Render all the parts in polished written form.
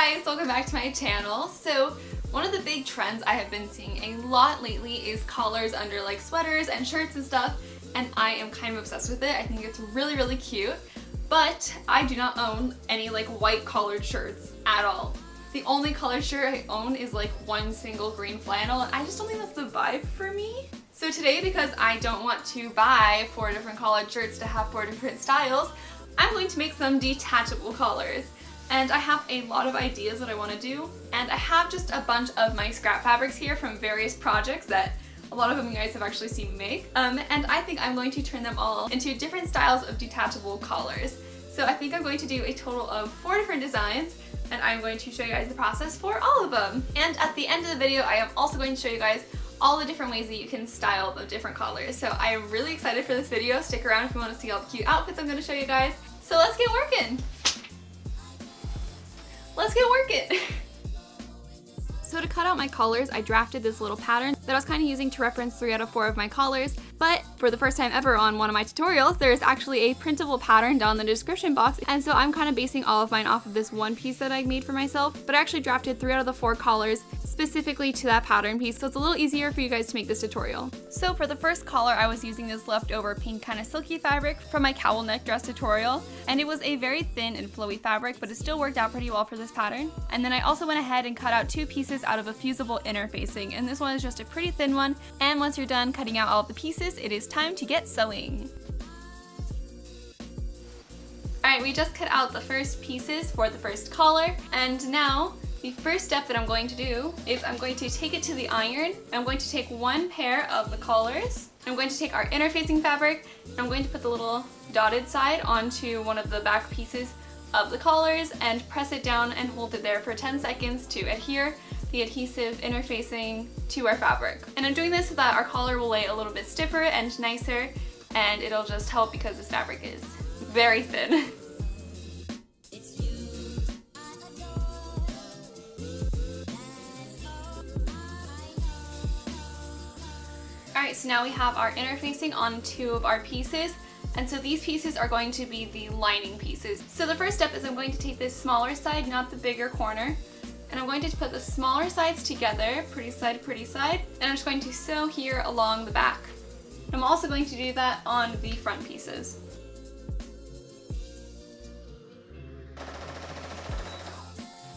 guys, welcome back to my channel. So one of the big trends I have been seeing a lot lately is collars under like sweaters and shirts and stuff, and I am kind of obsessed with it. I think it's really cute, but I do not own any like white collared shirts at all. The only collared shirt I own is like one single green flannel, and I just don't think that's the vibe for me. So today, because I don't want to buy 4 different collared shirts to have 4 different styles, I'm going to make some detachable collars. And I have a lot of ideas that I want to do, and I have just a bunch of my scrap fabrics here from various projects that a lot of them you guys have actually seen me make. And I think I'm going to turn them all into different styles of detachable collars. So I think I'm going to do a total of 4 different designs, and I'm going to show you guys the process for all of them. And at the end of the video, I am also going to show you guys all the different ways that you can style the different collars. So I am really excited for this video. Stick around if you want to see all the cute outfits I'm going to show you guys. So let's get working! Let's get working! So to cut out my collars, I drafted this little pattern that I was kind of using to reference 3 out of 4 of my collars, but for the first time ever on one of my tutorials, there is actually a printable pattern down in the description box, and so I'm kind of basing all of mine off of this one piece that I made for myself, but I actually drafted 3 out of the 4 collars specifically to that pattern piece, so it's a little easier for you guys to make this tutorial. So for the first collar, I was using this leftover pink kind of silky fabric from my cowl neck dress tutorial, and it was a very thin and flowy fabric, but it still worked out pretty well for this pattern. And then I also went ahead and cut out 2 pieces out of a fusible interfacing, and this one is just a pretty thin one, and once you're done cutting out all of the pieces, it is time to get sewing. Alright, we just cut out the first pieces for the first collar, and now the first step that I'm going to do is I'm going to take it to the iron. I'm going to take 1 pair of the collars. I'm going to take our interfacing fabric, and I'm going to put the little dotted side onto one of the back pieces of the collars and press it down and hold it there for 10 seconds to adhere the adhesive interfacing to our fabric. And I'm doing this so that our collar will lay a little bit stiffer and nicer, and it'll just help because this fabric is very thin. Alright, so now we have our interfacing on 2 of our pieces, and so these pieces are going to be the lining pieces. So the first step is I'm going to take this smaller side, not the bigger corner, and I'm going to put the smaller sides together, pretty side, and I'm just going to sew here along the back. I'm also going to do that on the front pieces.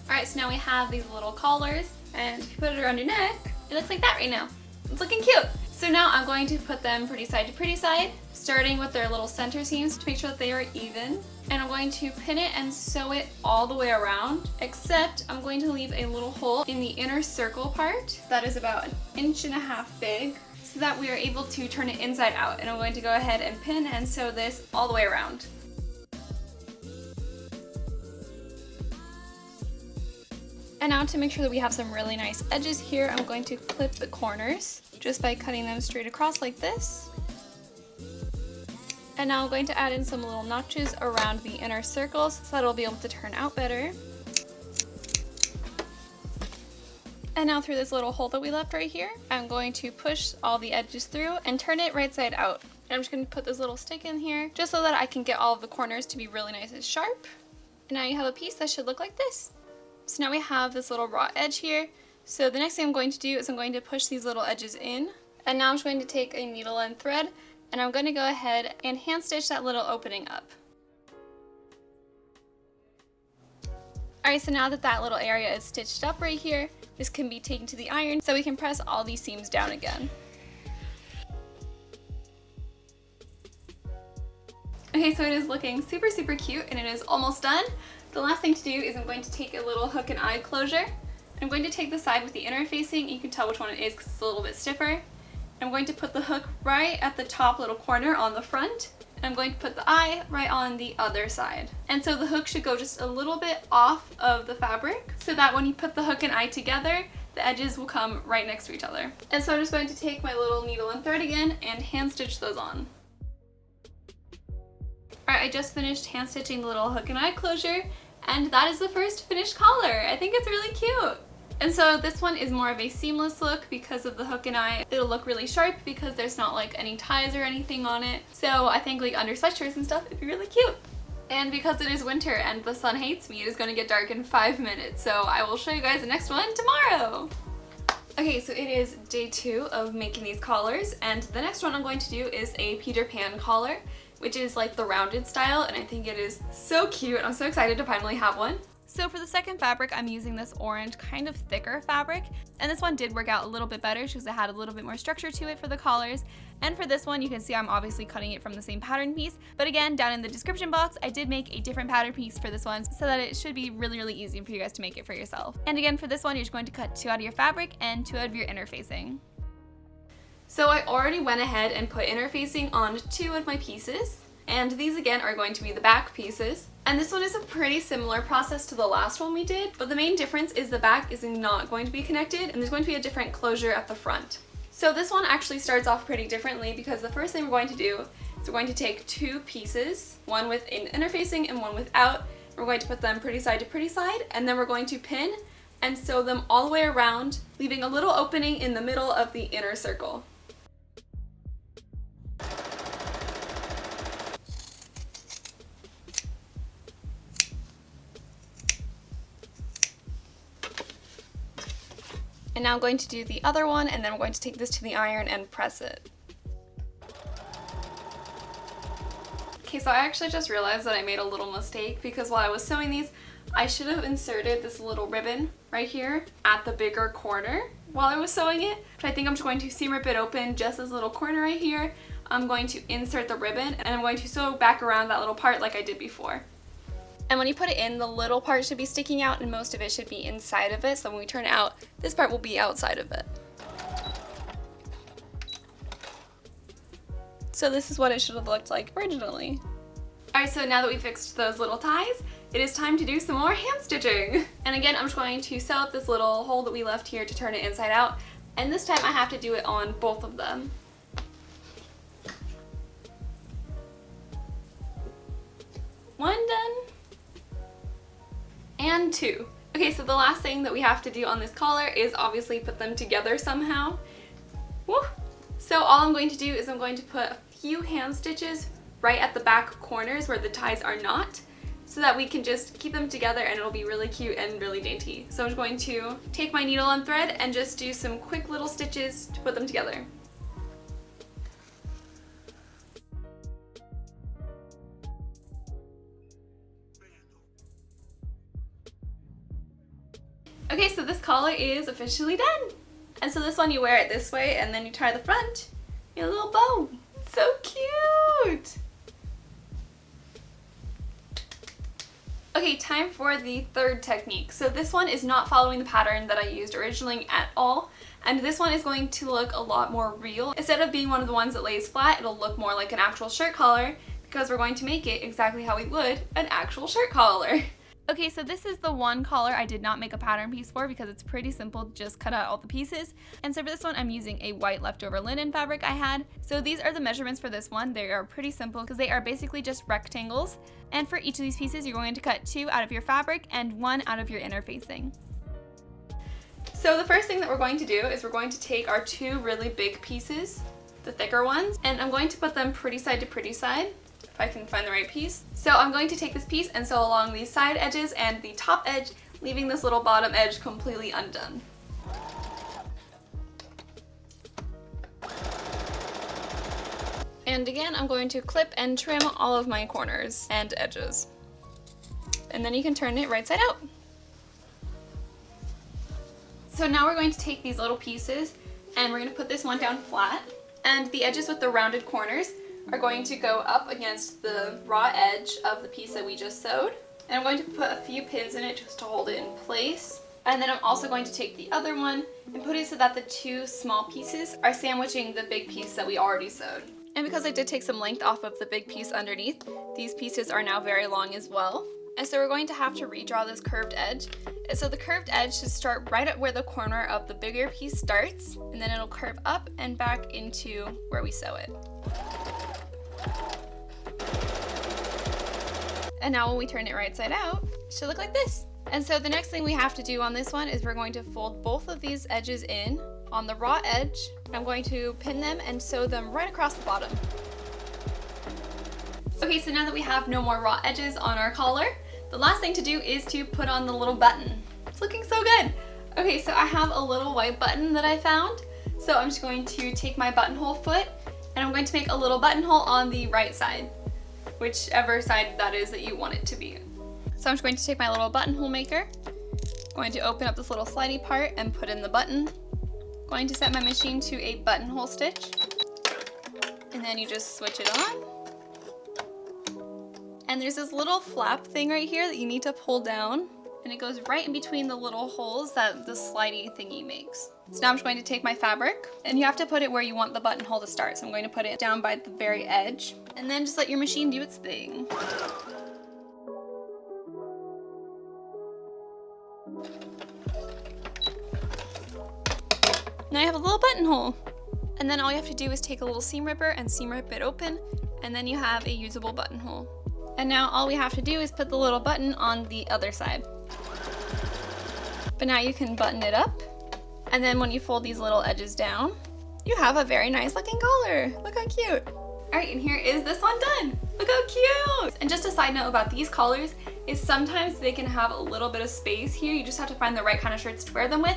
Alright, so now we have these little collars, and if you put it around your neck, it looks like that right now. It's looking cute! So now I'm going to put them pretty side, starting with their little center seams to make sure that they are even. And I'm going to pin it and sew it all the way around, except I'm going to leave a little hole in the inner circle part that is about 1.5 inches big, so that we are able to turn it inside out. And I'm going to go ahead and pin and sew this all the way around. And now to make sure that we have some really nice edges here, I'm going to clip the corners just by cutting them straight across like this. And now I'm going to add in some little notches around the inner circles so that it'll be able to turn out better. And now through this little hole that we left right here, I'm going to push all the edges through and turn it right side out. And I'm just going to put this little stick in here just so that I can get all of the corners to be really nice and sharp. And now you have a piece that should look like this. So now we have this little raw edge here. So the next thing I'm going to do is I'm going to push these little edges in. And now I'm just going to take a needle and thread, and I'm going to go ahead and hand stitch that little opening up. Alright, so now that that little area is stitched up right here, this can be taken to the iron so we can press all these seams down again. Okay, so it is looking super cute, and it is almost done. The last thing to do is I'm going to take a little hook and eye closure. I'm going to take the side with the interfacing. You can tell which one it is because it's a little bit stiffer. I'm going to put the hook right at the top little corner on the front, and I'm going to put the eye right on the other side. And so the hook should go just a little bit off of the fabric so that when you put the hook and eye together, the edges will come right next to each other. And so I'm just going to take my little needle and thread again and hand stitch those on. Alright, I just finished hand stitching the little hook and eye closure, and that is the first finished collar. I think it's really cute. And so this one is more of a seamless look because of the hook and eye. It'll look really sharp because there's not like any ties or anything on it. So I think like under sweatshirts and stuff, it'd be really cute. And because it is winter and the sun hates me, it is going to get dark in 5 minutes. So I will show you guys the next one tomorrow. Okay, so it is day 2 of making these collars, and the next one I'm going to do is a Peter Pan collar, which is like the rounded style, and I think it is so cute. I'm so excited to finally have one. So for the second fabric, I'm using this orange, kind of thicker fabric, and this one did work out a little bit better because it had a little bit more structure to it for the collars. And for this one, you can see I'm obviously cutting it from the same pattern piece, but again, down in the description box, I did make a different pattern piece for this one so that it should be really, really easy for you guys to make it for yourself. And again, for this one, you're just going to cut 2 out of your fabric and 2 out of your interfacing. So I already went ahead and put interfacing on 2 of my pieces, and these again are going to be the back pieces. And this one is a pretty similar process to the last one we did, but the main difference is the back is not going to be connected and there's going to be a different closure at the front. So this one actually starts off pretty differently because the first thing we're going to do is we're going to take 2 pieces, one with an interfacing and one without. We're going to put them pretty side to pretty side, and then we're going to pin and sew them all the way around, leaving a little opening in the middle of the inner circle. And now I'm going to do the other one, and then we're going to take this to the iron and press it. Okay, so I actually just realized that I made a little mistake because while I was sewing these, I should have inserted this little ribbon right here at the bigger corner while I was sewing it. But I think I'm just going to seam rip it open just this little corner right here. I'm going to insert the ribbon and I'm going to sew back around that little part like I did before. And when you put it in, the little part should be sticking out and most of it should be inside of it. So when we turn it out, this part will be outside of it. So this is what it should have looked like originally. Alright, so now that we fixed those little ties, it is time to do some more hand stitching. And again, I'm just going to sew up this little hole that we left here to turn it inside out. And this time I have to do it on both of them. One done. And 2. Okay, so the last thing that we have to do on this collar is obviously put them together somehow. Woo! So all I'm going to do is I'm going to put a few hand stitches right at the back corners where the ties are not, so that we can just keep them together and it'll be really cute and really dainty. So I'm just going to take my needle and thread and just do some quick little stitches to put them together. Okay, so this collar is officially done. And so this one you wear it this way and then you tie the front. You get a little bow. So cute! Okay, time for the third technique. So this one is not following the pattern that I used originally at all. And this one is going to look a lot more real. Instead of being one of the ones that lays flat, it'll look more like an actual shirt collar because we're going to make it exactly how we would an actual shirt collar. Okay, so this is the one collar I did not make a pattern piece for because it's pretty simple, just cut out all the pieces. And so for this one, I'm using a white leftover linen fabric I had. So these are the measurements for this one. They are pretty simple because they are basically just rectangles. And for each of these pieces, you're going to cut 2 out of your fabric and 1 out of your interfacing. So the first thing that we're going to do is we're going to take our 2 really big pieces, the thicker ones, and I'm going to put them pretty side to pretty side. If I can find the right piece. So I'm going to take this piece and sew along these side edges and the top edge, leaving this little bottom edge completely undone. And again, I'm going to clip and trim all of my corners and edges. And then you can turn it right side out. So now we're going to take these little pieces and we're going to put this one down flat. And the edges with the rounded corners are going to go up against the raw edge of the piece that we just sewed. And I'm going to put a few pins in it just to hold it in place. And then I'm also going to take the other one and put it so that the 2 small pieces are sandwiching the big piece that we already sewed. And because I did take some length off of the big piece underneath, these pieces are now very long as well. And so we're going to have to redraw this curved edge. And so the curved edge should start right at where the corner of the bigger piece starts, and then it'll curve up and back into where we sew it. And now when we turn it right side out, it should look like this. And so the next thing we have to do on this one is we're going to fold both of these edges in on the raw edge. I'm going to pin them and sew them right across the bottom. Okay, so now that we have no more raw edges on our collar, the last thing to do is to put on the little button. It's looking so good. Okay, so I have a little white button that I found. So I'm just going to take my buttonhole foot and I'm going to make a little buttonhole on the right side, whichever side that is that you want it to be. So I'm just going to take my little buttonhole maker, going to open up this little slidey part and put in the button. Going to set my machine to a buttonhole stitch, and then you just switch it on. And there's this little flap thing right here that you need to pull down, and it goes right in between the little holes that the slidey thingy makes. So now I'm just going to take my fabric, and you have to put it where you want the buttonhole to start. So I'm going to put it down by the very edge, and then just let your machine do its thing. Now I have a little buttonhole. And then all you have to do is take a little seam ripper and seam rip it open, and then you have a usable buttonhole. And now all we have to do is put the little button on the other side. But now you can button it up, and then when you fold these little edges down, you have a very nice looking collar. Look how cute. All right, and here is this one done. Look how cute. And just a side note about these collars is sometimes they can have a little bit of space here. You just have to find the right kind of shirts to wear them with.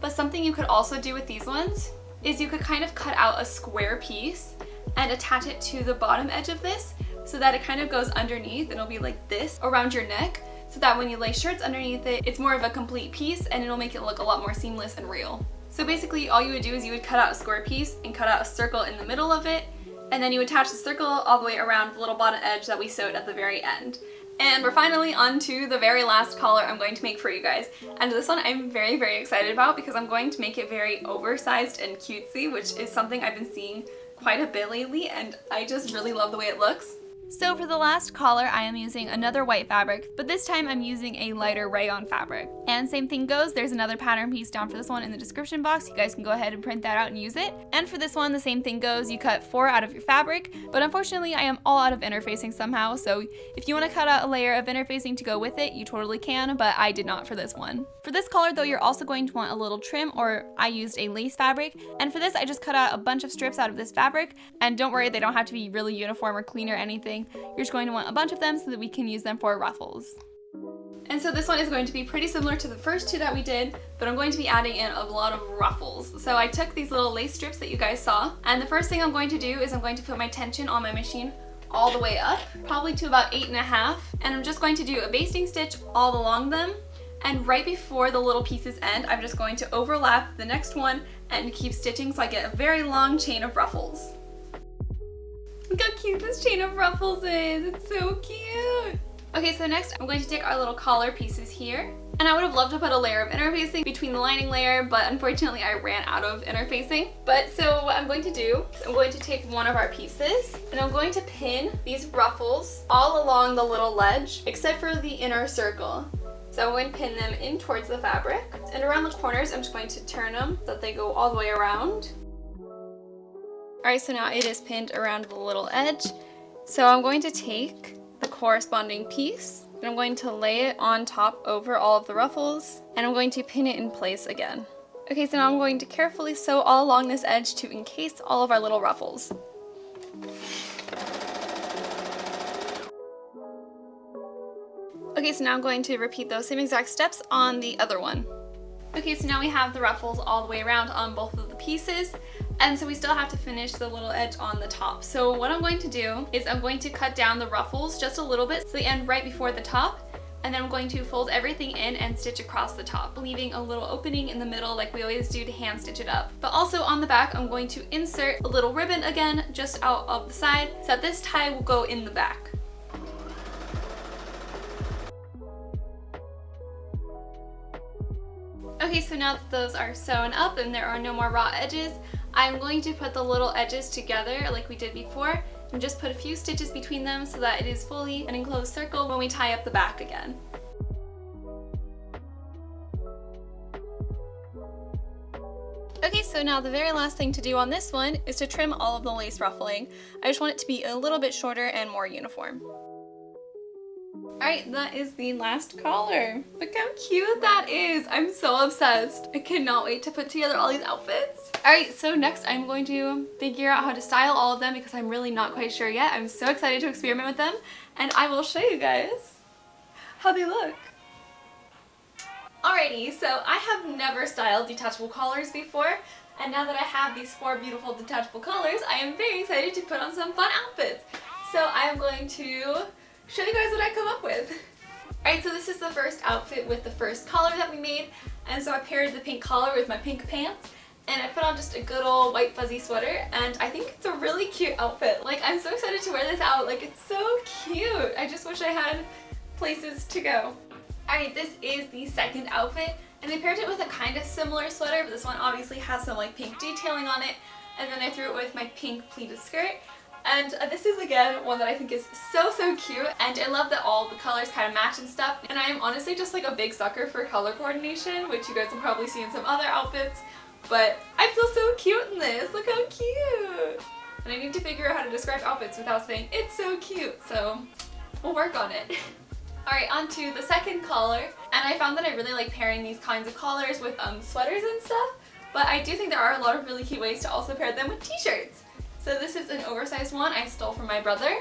But something you could also do with these ones is you could kind of cut out a square piece and attach it to the bottom edge of this so that it kind of goes underneath and it'll be like this around your neck, so that when you lay shirts underneath it, it's more of a complete piece and it'll make it look a lot more seamless and real. So basically all you would do is you would cut out a square piece and cut out a circle in the middle of it, and then you attach the circle all the way around the little bottom edge that we sewed at the very end. And we're finally on to the very last collar I'm going to make for you guys. And this one I'm very, very excited about because I'm going to make it very oversized and cutesy, which is something I've been seeing quite a bit lately, and I just really love the way it looks. So for the last collar, I am using another white fabric, but this time I'm using a lighter rayon fabric. And same thing goes, there's another pattern piece down for this one in the description box. You guys can go ahead and print that out and use it. And for this one, the same thing goes. You cut 4 out of your fabric, but unfortunately I am all out of interfacing somehow, so if you want to cut out a layer of interfacing to go with it, you totally can, but I did not for this one. For this collar though, you're also going to want a little trim, or I used a lace fabric, and for this I just cut out a bunch of strips out of this fabric, and don't worry, they don't have to be really uniform or clean or anything. You're just going to want a bunch of them so that we can use them for ruffles. And so this one is going to be pretty similar to the first two that we did, but I'm going to be adding in a lot of ruffles. So I took these little lace strips that you guys saw, and the first thing I'm going to do is I'm going to put my tension on my machine all the way up, probably to about 8.5, and I'm just going to do a basting stitch all along them, and right before the little pieces end, I'm just going to overlap the next one and keep stitching so I get a very long chain of ruffles. Look how cute this chain of ruffles is, it's so cute! Okay, so next I'm going to take our little collar pieces here, and I would have loved to put a layer of interfacing between the lining layer, but unfortunately I ran out of interfacing. But so what I'm going to do is I'm going to take one of our pieces, and I'm going to pin these ruffles all along the little ledge, except for the inner circle. So I'm going to pin them in towards the fabric, and around the corners I'm just going to turn them so that they go all the way around. Alright, so now it is pinned around the little edge. So I'm going to take the corresponding piece, and I'm going to lay it on top over all of the ruffles, and I'm going to pin it in place again. Okay, so now I'm going to carefully sew all along this edge to encase all of our little ruffles. Okay, so now I'm going to repeat those same exact steps on the other one. Okay, so now we have the ruffles all the way around on both of the pieces, and so we still have to finish the little edge on the top. So what I'm going to do is I'm going to cut down the ruffles just a little bit so they end right before the top, and then I'm going to fold everything in and stitch across the top, leaving a little opening in the middle like we always do to hand stitch it up. But also on the back, I'm going to insert a little ribbon again just out of the side so that this tie will go in the back. Okay, so now that those are sewn up and there are no more raw edges, I'm going to put the little edges together like we did before and just put a few stitches between them so that it is fully an enclosed circle when we tie up the back again. Okay, so now the very last thing to do on this one is to trim all of the lace ruffling. I just want it to be a little bit shorter and more uniform. Alright, that is the last collar. Look how cute that is. I'm so obsessed. I cannot wait to put together all these outfits. Alright, so next I'm going to figure out how to style all of them because I'm really not quite sure yet. I'm so excited to experiment with them, and I will show you guys how they look. Alrighty, so I have never styled detachable collars before, and now that I have these 4 beautiful detachable collars, I am very excited to put on some fun outfits. So I am going to show you guys what I come up with. Alright, so this is the first outfit with the first collar that we made, and so I paired the pink collar with my pink pants, and I put on just a good old white fuzzy sweater, and I think it's a really cute outfit. Like, I'm so excited to wear this out. Like, it's so cute. I just wish I had places to go. Alright, this is the second outfit, and I paired it with a kind of similar sweater, but this one obviously has some like pink detailing on it, and then I threw it with my pink pleated skirt. And this is again one that I think is so cute, and I love that all the colors kind of match and stuff, and I am honestly just like a big sucker for color coordination, which you guys will probably see in some other outfits, but I feel so cute in this. Look how cute! And I need to figure out how to describe outfits without saying it's so cute, so we'll work on it. Alright, on to the second collar, and I found that I really like pairing these kinds of collars with sweaters and stuff, but I do think there are a lot of really cute ways to also pair them with t-shirts. So this is an oversized one I stole from my brother,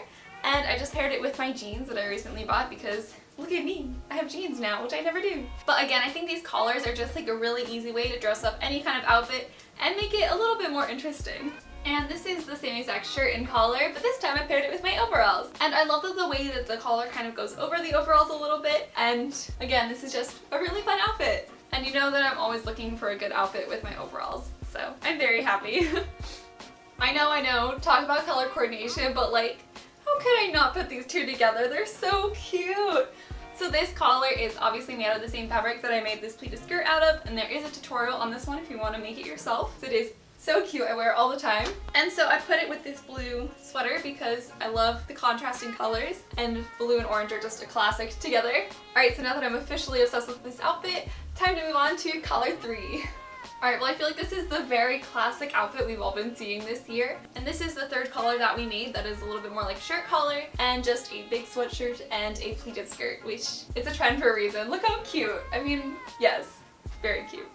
and I just paired it with my jeans that I recently bought because look at me, I have jeans now, which I never do. But again, I think these collars are just like a really easy way to dress up any kind of outfit and make it a little bit more interesting. And this is the same exact shirt and collar, but this time I paired it with my overalls. And I love the way that the collar kind of goes over the overalls a little bit, and again, this is just a really fun outfit. And you know that I'm always looking for a good outfit with my overalls, so I'm very happy. I know, talk about color coordination, but like, how could I not put these two together? They're so cute! So this collar is obviously made out of the same fabric that I made this pleated skirt out of, and there is a tutorial on this one if you want to make it yourself. So it is so cute, I wear it all the time. And so I put it with this blue sweater because I love the contrasting colors, and blue and orange are just a classic together. Alright, so now that I'm officially obsessed with this outfit, time to move on to collar 3. Alright, well I feel like this is the very classic outfit we've all been seeing this year. And this is the third collar that we made that is a little bit more like shirt collar and just a big sweatshirt and a pleated skirt, which it's a trend for a reason. Look how cute! I mean, yes, very cute.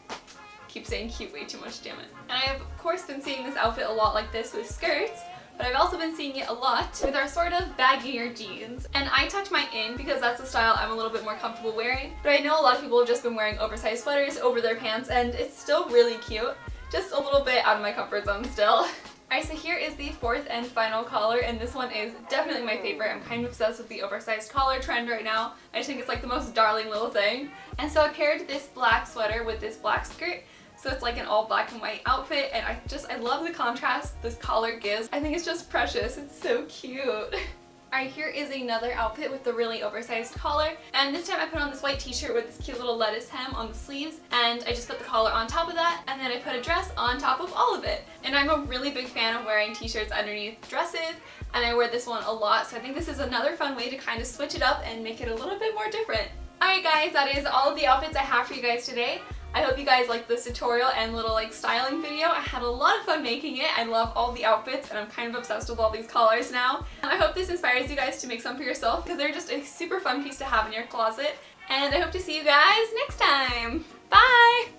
Keep saying cute way too much, damn it. And I have of course been seeing this outfit a lot like this with skirts, but I've also been seeing it a lot with our sort of baggier jeans. And I tucked mine in because that's the style I'm a little bit more comfortable wearing, but I know a lot of people have just been wearing oversized sweaters over their pants, and it's still really cute. Just a little bit out of my comfort zone still. Alright, so here is the fourth and final collar, and this one is definitely my favorite. I'm kind of obsessed with the oversized collar trend right now. I just think it's like the most darling little thing. And so I paired this black sweater with this black skirt. So it's like an all black and white outfit, and I love the contrast this collar gives. I think it's just precious. It's so cute. Alright, here is another outfit with the really oversized collar, and this time I put on this white t-shirt with this cute little lettuce hem on the sleeves, and I just put the collar on top of that, and then I put a dress on top of all of it. And I'm a really big fan of wearing t-shirts underneath dresses, and I wear this one a lot, so I think this is another fun way to kind of switch it up and make it a little bit more different. Alright guys, that is all of the outfits I have for you guys today. I hope you guys liked this tutorial and little like styling video. I had a lot of fun making it. I love all the outfits, and I'm kind of obsessed with all these collars now. And I hope this inspires you guys to make some for yourself because they're just a super fun piece to have in your closet. And I hope to see you guys next time. Bye!